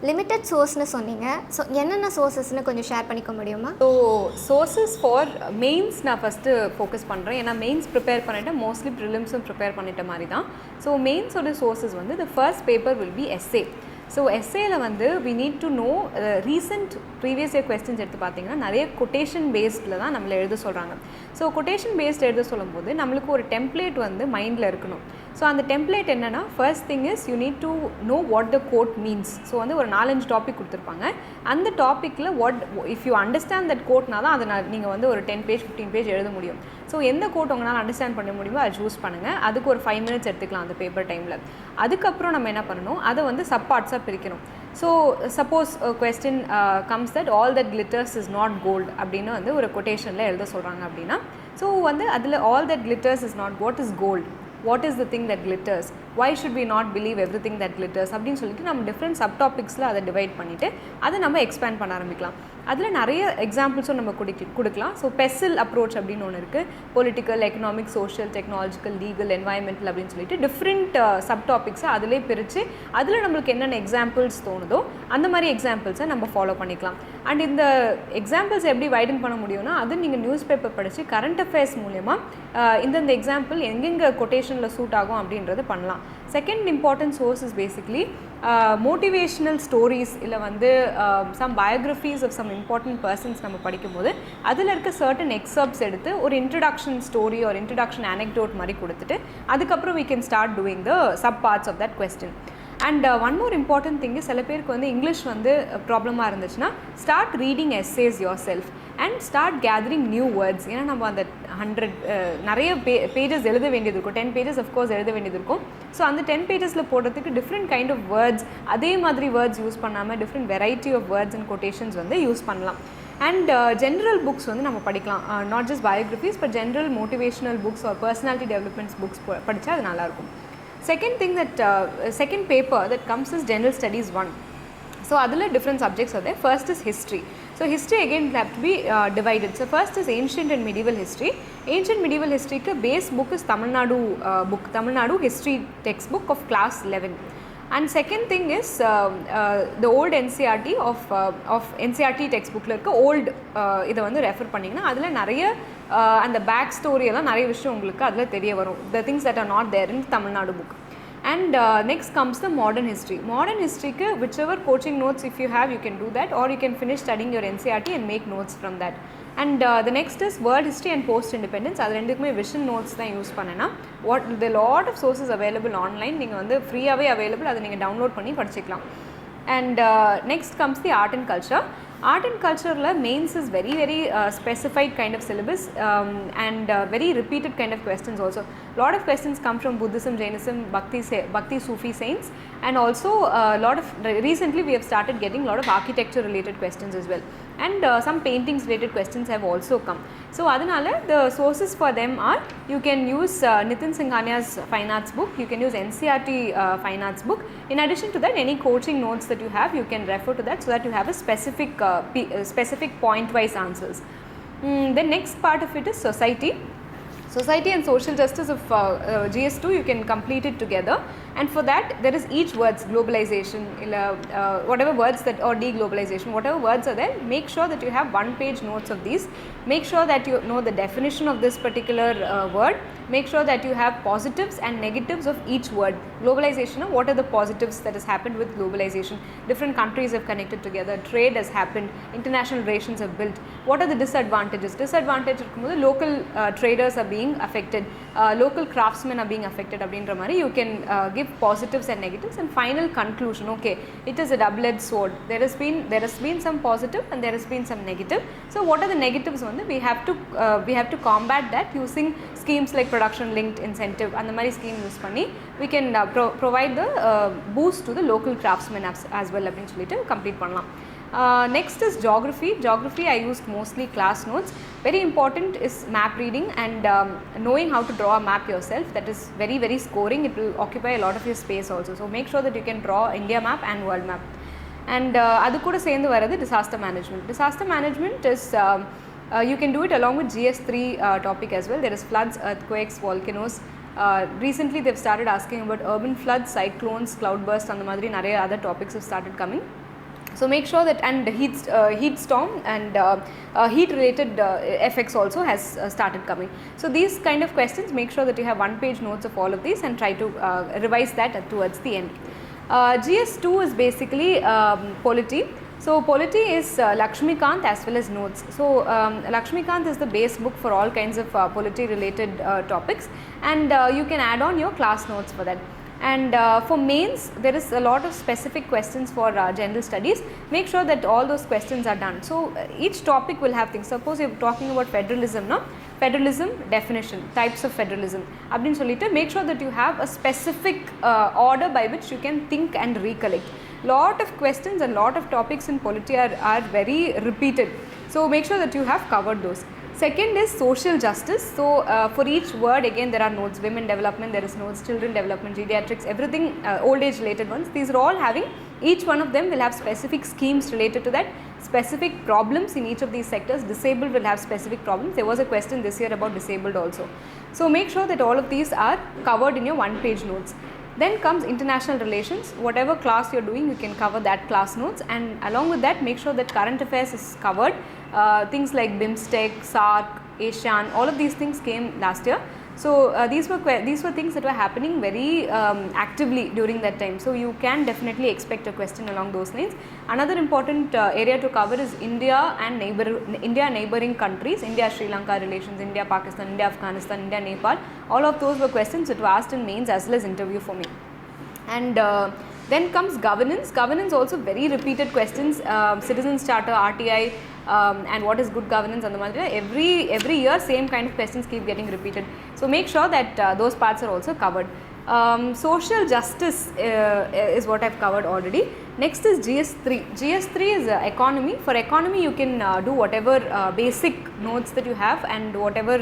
Limited சோர்ஸ்னு சொன்னீங்க. So என்னென்ன சோர்ஸஸ்ன்னு கொஞ்சம் ஷேர் பண்ணிக்க முடியுமா? ஸோ சோர்ஸஸ் ஃபார் மெயின்ஸ் நான் ஃபஸ்ட்டு ஃபோக்கஸ் பண்ணுறேன். ஏன்னா மெயின்ஸ் ப்ரிப்பேர் பண்ணிவிட்டு மோஸ்ட்லி ப்ரிலிம்ஸும் ப்ரிப்பேர் பண்ணிட்ட மாதிரி தான். ஸோ மெயின்ஸோட சோர்ஸஸ் வந்து the first paper will be SA. So எஸ்ஏயில் வந்து we need to know recent previous year questions எடுத்து பார்த்தீங்கன்னா நிறைய கொட்டேஷன் பேஸ்டில் தான் நம்மளை எழுத சொல்கிறாங்க. ஸோ கொட்டேஷன் பேஸ்ட் எழுத சொல்லும்போது நம்மளுக்கு ஒரு டெம்ப்ளேட் வந்து மைண்டில் இருக்கணும். ஸோ அந்த டெம்ப்ளேட் என்னென்னா first thing is you need to know what the code means. So வந்து ஒரு 4-5 டாபிக் கொடுத்துருப்பாங்க. அந்த டாப்பிக்கில் what if you understand that கோட்னா தான் அதை நீங்கள் வந்து ஒரு 10 பேஜ் 15 பேஜ் எழுத முடியும். ஸோ எந்த கோட் உங்களால் அண்டர்ஸ்டாண்ட் பண்ண முடியுமோ அதை சூஸ் பண்ணுங்கள். அதுக்கு ஒரு 5 minutes எடுத்துக்கலாம் அந்த பேப்பர் டைமில். அதுக்கப்புறம் நம்ம என்ன பண்ணணும், அதை வந்து சப் பார்ட்ஸாக பிரிக்கணும். So suppose question comes that all that glitters is not gold அப்படின்னு வந்து ஒரு கொட்டேஷனில் எழுத சொல்கிறாங்க அப்படின்னா, ஸோ வந்து அதில் all that glitters is not what is gold, what is the thing that glitters, why should we not believe everything that glitters அப்படின்னு சொல்லிட்டு நம்ம டிஃப்ரெண்ட் சப் டாபிக்ஸில் அதை டிவைட் பண்ணிவிட்டு அதை நம்ம எக்ஸ்பேண்ட் பண்ண ஆரம்பிக்கலாம். அதில் நிறைய எக்ஸாம்பிள்ஸும் நம்ம கொடுக்கலாம். ஸோ பெசில் அப்ரோச் அப்படின்னு ஒன்று இருக்குது. Political, economic, social, technological, legal, environmental அப்படின்னு சொல்லிட்டு டிஃப்ரெண்ட் சப் டாபிக்ஸை அதிலே பிரித்து அதில் நம்மளுக்கு என்னென்ன எக்ஸாம்பிள்ஸ் தோணுதோ அந்த மாதிரி எக்ஸாம்பிள்ஸை நம்ம ஃபாலோ பண்ணிக்கலாம். அண்ட் இந்த எக்ஸாம்பிள்ஸ் எப்படி வைடன் பண்ண முடியும்னா, அது நீங்கள் நியூஸ் பேப்பர் படித்து கரண்ட் அஃபேர்ஸ் மூலமாக இந்தந்த எக்ஸாம்பிள் எங்கெங்கே கொட்டேஷனில் சூட் ஆகும் அப்படின்றது பண்ணலாம். Second important source is basically motivational stories, இல்லை வந்து some biographies of some important persons நம்ம படிக்கும்போது அதில் இருக்க சர்டன் எக்ஸப்ட்ஸ் எடுத்து ஒரு இன்ட்ரடக்ஷன் ஸ்டோரி ஒரு இன்ட்ரடக்ஷன் anecdote மாதிரி கொடுத்துட்டு அதுக்கப்புறம் we can start doing the sub parts of that question. And one more important thing, சில பேருக்கு வந்து இங்கிலீஷ் வந்து ப்ராப்ளமாக இருந்துச்சுன்னா start reading essays your self and start gathering new words. ஏன்னா நம்ம அந்த 100 நிறைய பேஜஸ் எழுத வேண்டியது இருக்கும். 10 pages அஃப்கோர்ஸ் எழுத வேண்டியது இருக்கும். ஸோ அந்த 10 pagesல போடுறதுக்கு டிஃப்ரெண்ட் கைண்ட் ஆஃப் வேர்ட்ஸ், அதே மாதிரி வேர்ட்ஸ் யூஸ் பண்ணாமல் different variety of words and quotations வந்து யூஸ் பண்ணலாம். அண்ட் ஜென்ரல் புக்ஸ் வந்து நம்ம படிக்கலாம். Not just biographies but general motivational books or personality developments books படித்தா அது நல்லாயிருக்கும். Second thing that second paper that comes is General Studies 1. So adula different subjects are there. First is history. So history again have to be divided. So first is ancient and medieval history. Ancient medieval history ka base book is Tamil Nadu history textbook of class 11. And second thing is the old NCERT of NCERT textbook la irukka old இதை வந்து refer பண்ணிங்கன்னா அதில் நிறைய அந்த back story எல்லாம் நிறைய விஷயம் உங்களுக்கு அதில் தெரிய வரும். The things that are not there in Tamil Nadu book. And next comes the modern history. Modern history ku whichever coaching notes if you have you can do that, or you can finish studying your NCERT and make notes from that. And the next is world history and post independence. அது ரெண்டுக்குமே vision notes தான் use பண்ணேன்னா the lot of sources available online, நீங்கள் வந்து ஃப்ரீயாகவே available, அதை நீங்கள் download பண்ணி படிச்சுக்கலாம். And next comes the art and culture. Art and culture la mains is very specified kind of syllabus and very repeated kind of questions also. Lot of questions come from Buddhism, Jainism, Bhakti Sufi saints, and also lot of recently we have started getting lot of architecture related questions as well, and some paintings related questions have also come. So adanal the sources for them are, you can use Nitin Singhania's fine arts book, you can use NCERT fine arts book. In addition to that, any coaching notes that you have, you can refer to that so that you have a specific point wise answers. The next part of it is society and social justice of GS2. You can complete it together, and for that there is each words, globalization, whatever words that, or deglobalization, whatever words are there, make sure that you have 1-page notes of these. Make sure that you know the definition of this particular word. Make sure that you have positives and negatives of each word. Globalization, what are the positives that has happened with globalization? Different countries have connected together, trade has happened, international relations have built. What are the disadvantages? Disadvantage irukkumbodhu local traders are being affected, local craftsmen are being affected அப்படின்ற மாதிரி you can give positives and negatives. And final conclusion, okay, it is a double-edged sword. There has been some positive and there has been some negative. So what are the negatives? We have to combat that using schemes like production linked incentive and the mari scheme use panni we can provide the boost to the local craftsmen as well appdin solittu complete pannalam. Next is geography. I used mostly class notes. Very important is map reading and knowing how to draw a map yourself. That is very scoring. It will occupy a lot of your space also, so make sure that you can draw India map and world map. And adu kuda sendu varadhu disaster management is you can do it along with GS3 topic as well. There is floods, earthquakes, volcanoes. Recently they've started asking about urban floods, cyclones, cloudbursts, and the madri nariya other topics have started coming. So make sure that, and heat storm and heat related effects also has started coming. So these kind of questions, make sure that you have 1-page notes of all of these and try to revise that towards the end. GS2 is basically polity. So polity is Lakshmikant as well as notes. So Lakshmikant is the base book for all kinds of polity related topics, and you can add on your class notes for that. And for mains, there is a lot of specific questions for general studies. Make sure that all those questions are done. So each topic will have things. Suppose you are talking about federalism, no? Federalism definition, types of federalism. Abdin solita, make sure that you have a specific order by which you can think and recollect. Lot of questions and lot of topics in polity are very repeated. So make sure that you have covered those. Second is social justice. So for each word, again there are notes. Women development, there is notes. Children development, geriatrics, everything old age related ones. These are all having, each one of them will have specific schemes related to that, specific problems in each of these sectors. Disabled will have specific problems. There was a question this year about disabled also. So make sure that all of these are covered in your 1-page notes. Then comes international relations. Whatever class you are doing, you can cover that class notes, and along with that make sure that current affairs is covered. Things like BIMSTEC, SARC, ASEAN, all of these things came last year. So these were things that were happening very actively during that time. So you can definitely expect a question along those lines. Another important area to cover is India and neighboring countries. India Sri Lanka relations, India Pakistan, India Afghanistan, India Nepal. All of those were questions that were asked in mains as well as interview for me. And then comes governance. Governance also very repeated questions. Citizens Charter, RTI, and what is good governance and the madra. Every year same kind of questions keep getting repeated. So make sure that those parts are also covered. Social justice is what I have covered already. Next is GS3. GS3 is economy. For economy you can do whatever basic notes that you have and whatever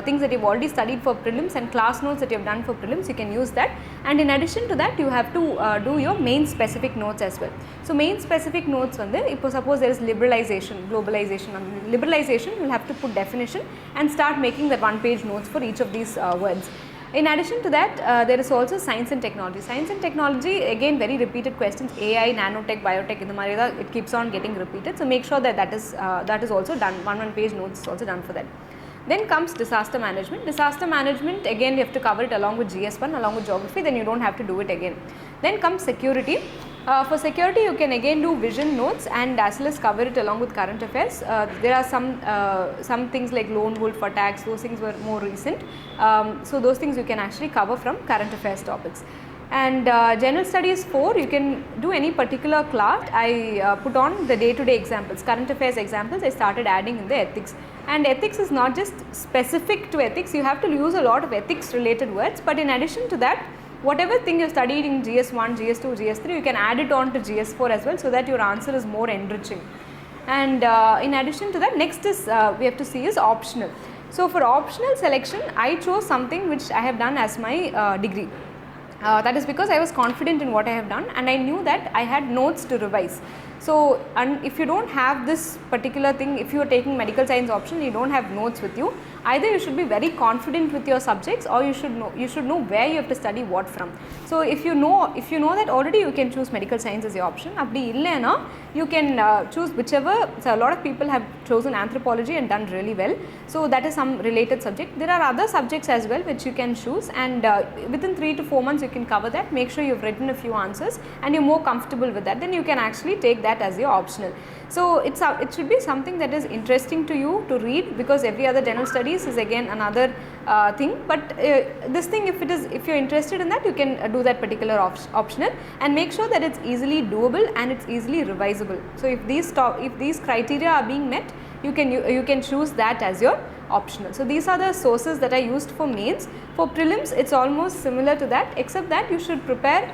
things that you have already studied for prelims and class notes that you have done for prelims, you can use that. And in addition to that, you have to do your main specific notes as well. So main specific notes on there, suppose there is liberalization, globalization. Liberalization, you will have to put definition and start making that 1-page notes for each of these words. In addition to that, there is also science and technology. Science and technology, again very repeated questions. AI, nanotech, biotech, in the Marida, it keeps on getting repeated. So make sure that that is also done. 1-page notes is also done for that. Then comes disaster management. Disaster management, again you have to cover it along with GS1, along with geography, then you don't have to do it again. Then comes security. For security, you can again do vision notes and as well as cover it along with current affairs. There are some things like lone wolf attacks, those things were more recent. So those things you can actually cover from current affairs topics. And general studies 4, you can do any particular class. I put on the day-to-day examples, current affairs examples. I started adding in the ethics. And ethics is not just specific to ethics, you have to use a lot of ethics related words, but in addition to that, whatever thing you studied in GS1, GS2, GS3, you can add it on to GS4 as well, so that your answer is more enriching. And in addition to that, next is we have to see is optional. So for optional selection, I chose something which I have done as my degree. That is because I was confident in what I have done and I knew that I had notes to revise. So, and if you don't have this particular thing, if you are taking medical science option, you don't have notes with you, either you should be very confident with your subjects or you should know where you have to study what from. So if you know that already, you can choose medical science as your option. Abdi illena, you can choose whichever. So a lot of people have chosen anthropology and done really well. So that is some related subject. There are other subjects as well which you can choose, and within 3 to 4 months you can cover that. Make sure you've written a few answers and you're more comfortable with that. Then you can actually take that as your optional. So it should be something that is interesting to you to read, because every other general studies is again another thing. But this thing, if you're interested in that, you can do that particular optional, and make sure that it's easily doable and it's easily revisable. So if these criteria are being met, you can choose that as your optional. So these are the sources that I used for mains. For prelims, it's almost similar to that, except that you should prepare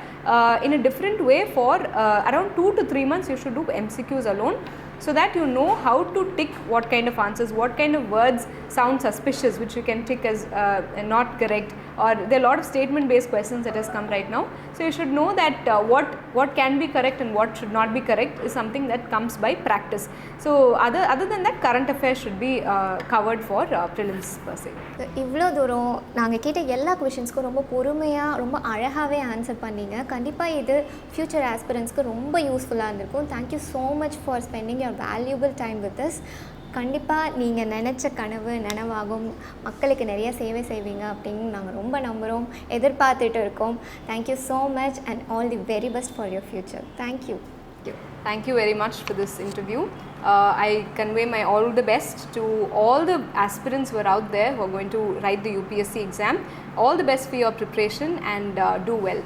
in a different way. For around 2 to 3 months you should do MCQs alone, so that you know how to tick what kind of answers, what kind of words sound suspicious, which you can tick as not correct, or there are a lot of statement based questions that has come right now. So you should know that what can be correct and what should not be correct is something that comes by practice. So other than that, current affairs should be covered for prelims per se. இவ்வளோ தூரம் நாங்கள் கேட்ட எல்லா கொஷின்ஸ்க்கும் ரொம்ப பொறுமையாக ரொம்ப அழகாகவே answer பண்ணீங்க. கண்டிப்பாக இது ஃப்யூச்சர் ஆஸ்பிரன்ஸ்க்கு ரொம்ப யூஸ்ஃபுல்லாக இருந்திருக்கும். Thank you so much for spending your valuable time with this. கண்டிப்பாக நீங்கள் நினச்ச கனவு நனவாகும், மக்களுக்கு நிறைய சேவை செய்வீங்க அப்படின்னு நாங்கள் ரொம்ப நம்புகிறோம், எதிர்பார்த்துட்டு இருக்கோம். Thank you so much and all the very best for your future. Thank you. Thank you very much for this interview. I convey my all the best to all the aspirants who are out there who are going to write the UPSC exam. All the best for your preparation and do well.